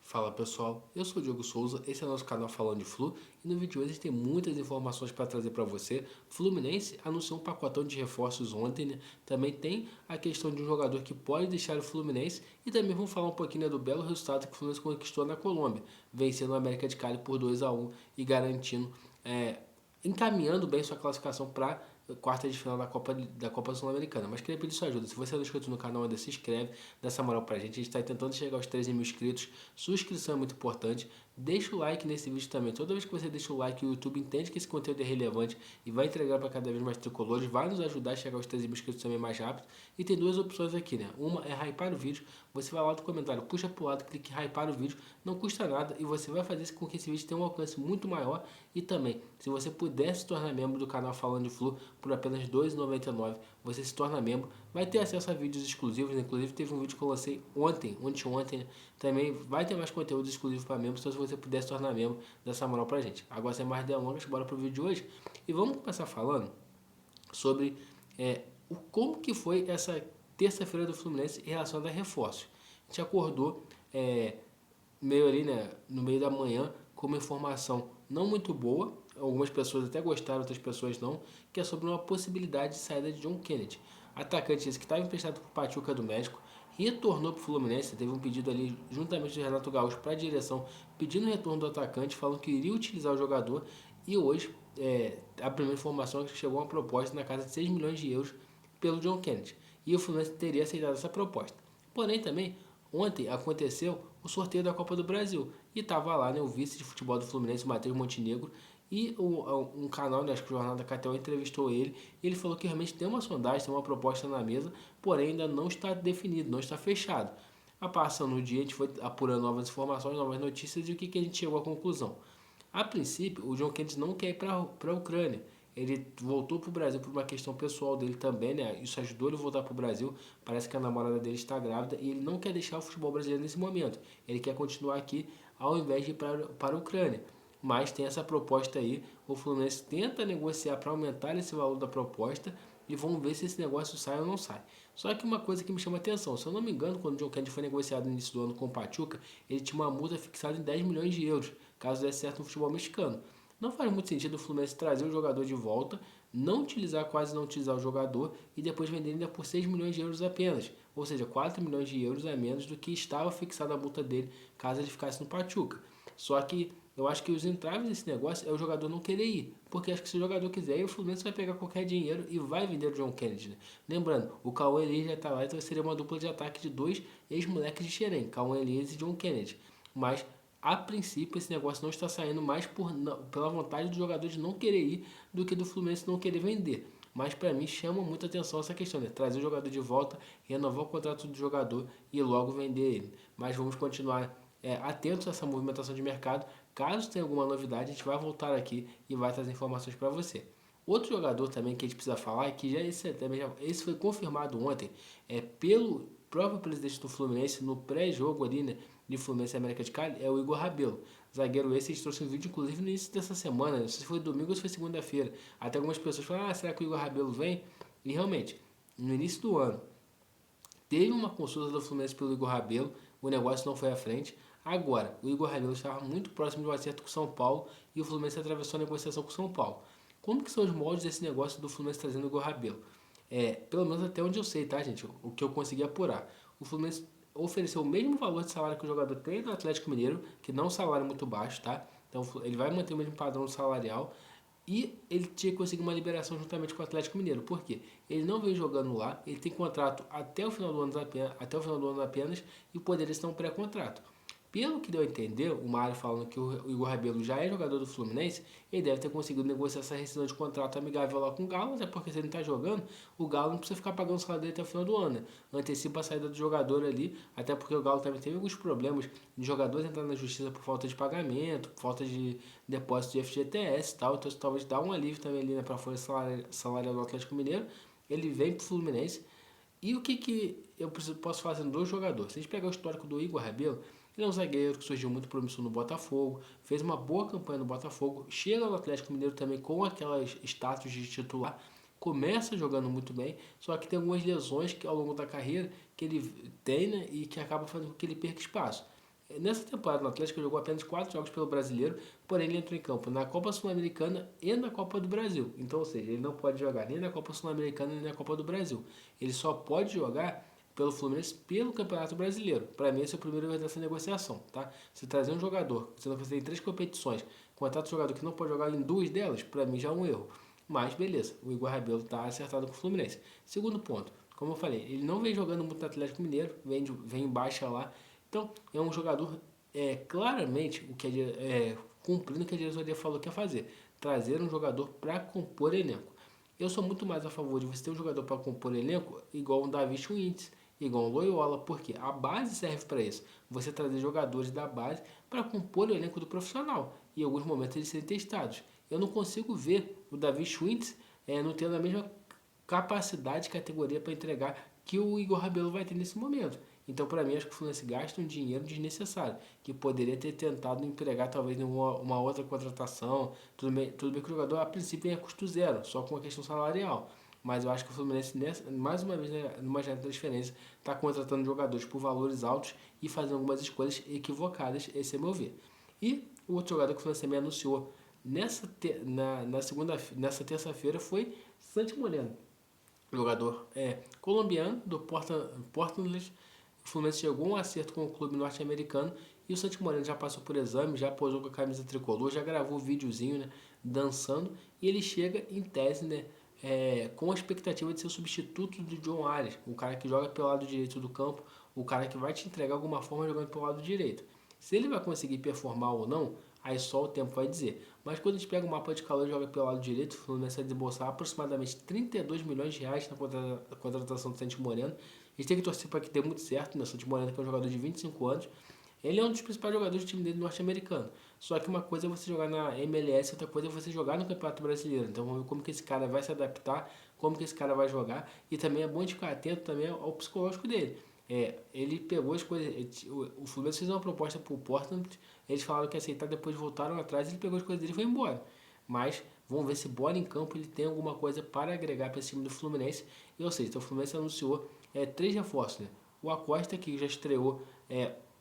Fala pessoal, eu sou o Diogo Souza, esse é o nosso canal Falando de Flu e no vídeo de hoje a gente tem muitas informações para trazer para você. Fluminense anunciou um pacotão de reforços ontem, né? Também tem a questão de um jogador que pode deixar o Fluminense e também vamos falar um pouquinho, né, do belo resultado que o Fluminense conquistou na Colômbia, vencendo o América de Cali por 2-1 e garantindo, encaminhando bem sua classificação para quarta de final da Copa Sul-Americana. Mas queria pedir sua ajuda. Se você não é inscrito no canal ainda, se inscreve, dá essa moral pra gente. A gente está tentando chegar aos 13 mil inscritos. Sua inscrição é muito importante. Deixa o like nesse vídeo também. Toda vez que você deixa o like, o YouTube entende que esse conteúdo é relevante e vai entregar para cada vez mais tricolores. Vai nos ajudar a chegar aos 13 mil inscritos também mais rápido. E tem duas opções aqui, né? Uma é hypar o vídeo. Você vai lá no comentário, puxa pro lado, clique em hypar o vídeo. Não custa nada e você vai fazer com que esse vídeo tenha um alcance muito maior. E também, se você puder se tornar membro do canal Falando de Flu por apenas R$ 2,99, você se torna membro, vai ter acesso a vídeos exclusivos, né? Inclusive teve um vídeo que eu lancei ontem, né? Também vai ter mais conteúdo exclusivo para membros, então se você puder se tornar membro, dá essa moral pra gente. Agora sem mais delongas, bora pro vídeo de hoje e vamos começar falando sobre como que foi essa terça-feira do Fluminense em relação a reforços. A gente acordou meio ali, né, no meio da manhã, com uma informação não muito boa, algumas pessoas até gostaram, outras pessoas não, que é sobre uma possibilidade de saída de John Kennedy. Atacante esse que estava emprestado para o Pachuca do México, retornou para o Fluminense, teve um pedido ali juntamente do Renato Gaúcho para a direção, pedindo o retorno do atacante, falando que iria utilizar o jogador, e hoje a primeira informação é que chegou uma proposta na casa de 6 milhões de euros pelo John Kennedy, e o Fluminense teria aceitado essa proposta. Porém também, ontem aconteceu o sorteio da Copa do Brasil e estava lá, né, o vice de futebol do Fluminense, o Matheus Montenegro, e um canal, né, acho que o Jornal da Catel entrevistou ele, e ele falou que realmente tem uma sondagem, tem uma proposta na mesa, porém ainda não está definido, não está fechado. A passando o dia, a gente foi apurando novas informações, novas notícias, e o que a gente chegou à conclusão? A princípio, o John Kennedy não quer ir para a Ucrânia. Ele voltou para o Brasil por uma questão pessoal dele também, né? Isso ajudou ele a voltar para o Brasil. Parece que a namorada dele está grávida e ele não quer deixar o futebol brasileiro nesse momento. Ele quer continuar aqui ao invés de ir para a Ucrânia. Mas tem essa proposta aí. O Fluminense tenta negociar para aumentar esse valor da proposta e vamos ver se esse negócio sai ou não sai. Só que uma coisa que me chama atenção, se eu não me engano, quando o John Kennedy foi negociado no início do ano com o Pachuca, ele tinha uma multa fixada em 10 milhões de euros, caso desse certo no futebol mexicano. Não faz muito sentido o Fluminense trazer o jogador de volta, não utilizar, quase não utilizar o jogador e depois vender ainda por 6 milhões de euros apenas. Ou seja, 4 milhões de euros a menos do que estava fixada a multa dele caso ele ficasse no Pachuca. Só que eu acho que os entraves desse negócio é o jogador não querer ir. Porque acho que se o jogador quiser ir, o Fluminense vai pegar qualquer dinheiro e vai vender o John Kennedy. Né? Lembrando, o Cauã Elias já está lá, então seria uma dupla de ataque de dois ex-moleques de Xerém, Cauã Elias e John Kennedy. Mas a princípio esse negócio não está saindo mais pela vontade do jogador de não querer ir do que do Fluminense não querer vender. Mas para mim chama muita atenção essa questão, né? Trazer o jogador de volta, renovar o contrato do jogador e logo vender ele. Mas vamos continuar atentos a essa movimentação de mercado. Caso tenha alguma novidade, a gente vai voltar aqui e vai trazer informações para você. Outro jogador também que a gente precisa falar, que esse foi confirmado ontem pelo próprio presidente do Fluminense no pré-jogo ali, né, de Fluminense e América de Cali, é o Igor Rabelo. Zagueiro esse, a gente trouxe um vídeo inclusive no início dessa semana, não sei se foi domingo ou se foi segunda-feira. Até algumas pessoas falaram, será que o Igor Rabelo vem? E realmente, no início do ano, teve uma consulta do Fluminense pelo Igor Rabelo, o negócio não foi à frente. Agora, o Igor Rabelo estava muito próximo de um acerto com o São Paulo e o Fluminense atravessou a negociação com o São Paulo. Como que são os moldes desse negócio do Fluminense trazendo o Igor Rabelo? Pelo menos até onde eu sei, tá, gente? O que eu consegui apurar. O Fluminense ofereceu o mesmo valor de salário que o jogador tem no Atlético Mineiro, que não é um salário muito baixo, tá? Então ele vai manter o mesmo padrão salarial e ele tinha que conseguir uma liberação juntamente com o Atlético Mineiro. Por quê? Ele não vem jogando lá, ele tem contrato até o final do ano apenas e poderia estar um pré-contrato. Pelo que deu a entender, o Mário falando que o Igor Rabelo já é jogador do Fluminense, ele deve ter conseguido negociar essa rescisão de contrato amigável lá com o Galo, até porque se ele não está jogando, o Galo não precisa ficar pagando o salário dele até o final do ano. Né? Antecipa a saída do jogador ali, até porque o Galo também teve alguns problemas de jogadores entrando na justiça por falta de pagamento, por falta de depósito de FGTS e tal, então isso talvez dá um alívio também ali, né, para a folha salarial do Atlético Mineiro. Ele vem para o Fluminense. E o que eu posso fazer no jogador? Se a gente pegar o histórico do Igor Rabelo, ele é um zagueiro que surgiu muito promissor no Botafogo, fez uma boa campanha no Botafogo, chega no Atlético Mineiro também com aquelas status de titular, começa jogando muito bem, só que tem algumas lesões que ao longo da carreira que ele tem, né, e que acaba fazendo com que ele perca espaço. Nessa temporada no Atlético jogou apenas 4 jogos pelo Brasileiro, porém ele entrou em campo na Copa Sul-Americana e na Copa do Brasil. Então, ou seja, ele não pode jogar nem na Copa Sul-Americana nem na Copa do Brasil. Ele só pode jogar pelo Fluminense pelo Campeonato Brasileiro. Para mim, esse é o primeiro erro dessa negociação, tá? Se trazer um jogador, você não fazer em 3 competições, contrata um jogador que não pode jogar em 2 delas, para mim já é um erro. Mas beleza, o Igor Rabelo está acertado com o Fluminense. Segundo ponto, como eu falei, ele não vem jogando muito no Atlético Mineiro, vem em baixa lá. Então, é um jogador claramente o que cumprindo o que a diretoria falou que ia fazer, trazer um jogador para compor elenco. Eu sou muito mais a favor de você ter um jogador para compor elenco igual um Davi Schwintz, igual um Loyola, porque a base serve para isso. Você trazer jogadores da base para compor o elenco do profissional e em alguns momentos eles serem testados. Eu não consigo ver o Davi Schwintz não tendo a mesma capacidade, categoria para entregar que o Igor Rabelo vai ter nesse momento. Então, para mim, acho que o Fluminense gasta um dinheiro desnecessário, que poderia ter tentado empregar talvez em uma outra contratação. Tudo bem que o jogador, a princípio, é custo zero, só com a questão salarial. Mas eu acho que o Fluminense, mais uma vez, né, numa janela de transferência, está contratando jogadores por valores altos e fazendo algumas escolhas equivocadas, esse é meu ver. E o outro jogador que o Fluminense também anunciou nessa terça-feira foi Santi Moreno, jogador colombiano do Portland. O Fluminense chegou a um acerto com o clube norte-americano e o Santi Moreno já passou por exame, já posou com a camisa tricolor, já gravou um videozinho, né, dançando, e ele chega em tese, né, com a expectativa de ser o substituto do John Arias, o cara que joga pelo lado direito do campo, o cara que vai te entregar alguma forma jogando pelo lado direito. Se ele vai conseguir performar ou não, aí só o tempo vai dizer. Mas quando a gente pega o mapa de calor e joga pelo lado direito, o Fluminense vai desembolsar aproximadamente 32 milhões de reais na contratação do Santi Moreno. A gente tem que torcer para que dê muito certo, né? O Santi Moreno, que é um jogador de 25 anos, ele é um dos principais jogadores do time dele norte-americano. Só que uma coisa é você jogar na MLS, outra coisa é você jogar no Campeonato Brasileiro. Então vamos ver como que esse cara vai se adaptar, como que esse cara vai jogar. E também é bom de ficar atento também ao psicológico dele. Ele pegou as coisas. O Fluminense fez uma proposta pro Portland. Eles falaram que ia aceitar, depois voltaram atrás. Ele pegou as coisas dele e foi embora. Mas vamos ver se bola em campo ele tem alguma coisa para agregar para esse time do Fluminense. E, ou seja, então o Fluminense anunciou 3 reforços. Né? O Acosta, que já estreou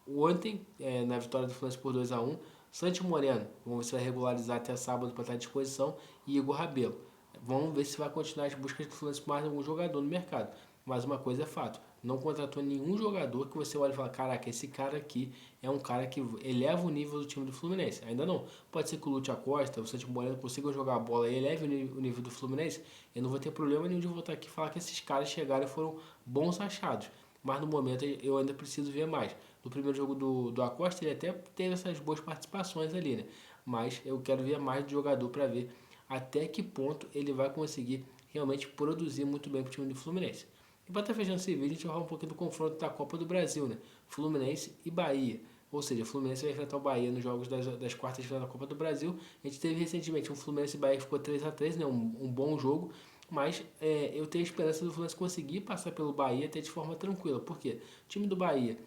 ontem na vitória do Fluminense por 2-1. Santi Moreno, vamos ver se vai regularizar até sábado para estar à disposição. E Igor Rabelo. Vamos ver se vai continuar as buscas do Fluminense por mais algum jogador no mercado. Mas uma coisa é fato, não contratou nenhum jogador que você olha e fala, caraca, esse cara aqui é um cara que eleva o nível do time do Fluminense. Ainda não. Pode ser que o Lute Acosta, o Santi Moreno consigam jogar a bola e eleve o nível do Fluminense. Eu não vou ter problema nenhum de voltar aqui e falar que esses caras chegaram e foram bons achados. Mas no momento eu ainda preciso ver mais. No primeiro jogo do Acosta ele até teve essas boas participações ali, né? Mas eu quero ver mais de jogador para ver até que ponto ele vai conseguir realmente produzir muito bem para o time do Fluminense. E para estar fechando esse vídeo, a gente vai falar um pouquinho do confronto da Copa do Brasil, né? Fluminense e Bahia. Ou seja, o Fluminense vai enfrentar o Bahia nos jogos das quartas de final da Copa do Brasil. A gente teve recentemente um Fluminense e Bahia que ficou 3-3, né? Um bom jogo. Mas eu tenho a esperança do Fluminense conseguir passar pelo Bahia até de forma tranquila. Por quê? O time do Bahia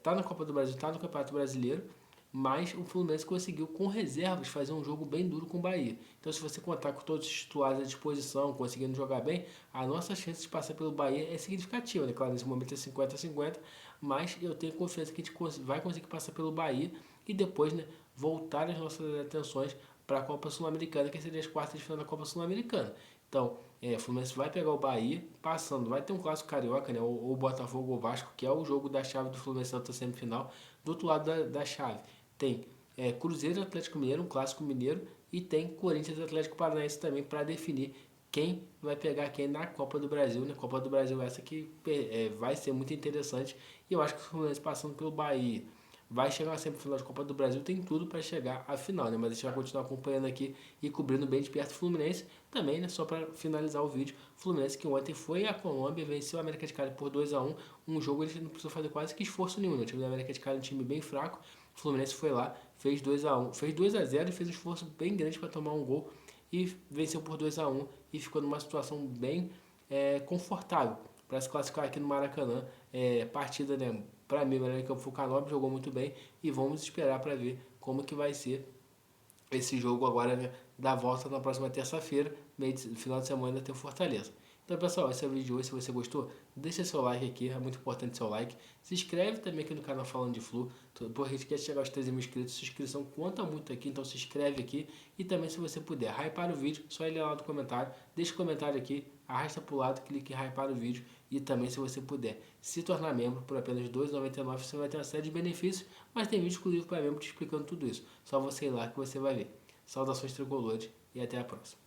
tá na Copa do Brasil, tá no Campeonato Brasileiro, mas o Fluminense conseguiu, com reservas, fazer um jogo bem duro com o Bahia. Então, se você contar com todos os titulares à disposição, conseguindo jogar bem, a nossa chance de passar pelo Bahia é significativa, né? Claro, nesse momento é 50-50, mas eu tenho confiança que a gente vai conseguir passar pelo Bahia e depois, né, voltar as nossas atenções para a Copa Sul-Americana, que seria as quartas de final da Copa Sul-Americana. Então, o Fluminense vai pegar o Bahia, passando, vai ter um clássico carioca, né? Ou Botafogo ou Vasco, que é o jogo da chave do Fluminense na outra semifinal. Do outro lado da chave tem Cruzeiro e Atlético Mineiro, um clássico mineiro, e tem Corinthians e Atlético Paranaense também para definir quem vai pegar quem na Copa do Brasil, né? Copa do Brasil essa que vai ser muito interessante. E eu acho que o Fluminense passando pelo Bahia vai chegar na semifinal de Copa do Brasil, tem tudo para chegar à final, né? Mas a gente vai continuar acompanhando aqui e cobrindo bem de perto o Fluminense. Também, né, só para finalizar o vídeo, Fluminense que ontem foi à Colômbia, venceu a América de Cali por 2-1, um jogo ele não precisou fazer quase que esforço nenhum, né? O time da América de Cali é um time bem fraco, o Fluminense foi lá, fez 2-1, fez 2-0 e fez um esforço bem grande para tomar um gol e venceu por 2-1 e ficou numa situação bem confortável para se classificar aqui no Maracanã. Partida, né, para mim, o melhor em campo foi o Canóbio, jogou muito bem e vamos esperar para ver como que vai ser esse jogo agora, né, da volta na próxima terça-feira, final de semana tem o Fortaleza. Então Então, pessoal, esse é o vídeo de hoje. Se você gostou, deixa seu like aqui, é muito importante seu like. Se inscreve também aqui no canal Falando de Flu, porque a gente quer chegar aos 13 mil inscritos. Sua inscrição conta muito aqui, então se inscreve aqui. E também, se você puder hypar o vídeo, só ir lá no comentário, deixa o comentário aqui, arrasta para o lado, clique em hypar o vídeo. E também, se você puder se tornar membro por apenas R$ 2,99, você vai ter uma série de benefícios, mas tem vídeo exclusivo para membro te explicando tudo isso. Só você ir lá que você vai ver. Saudações tricolores e até a próxima.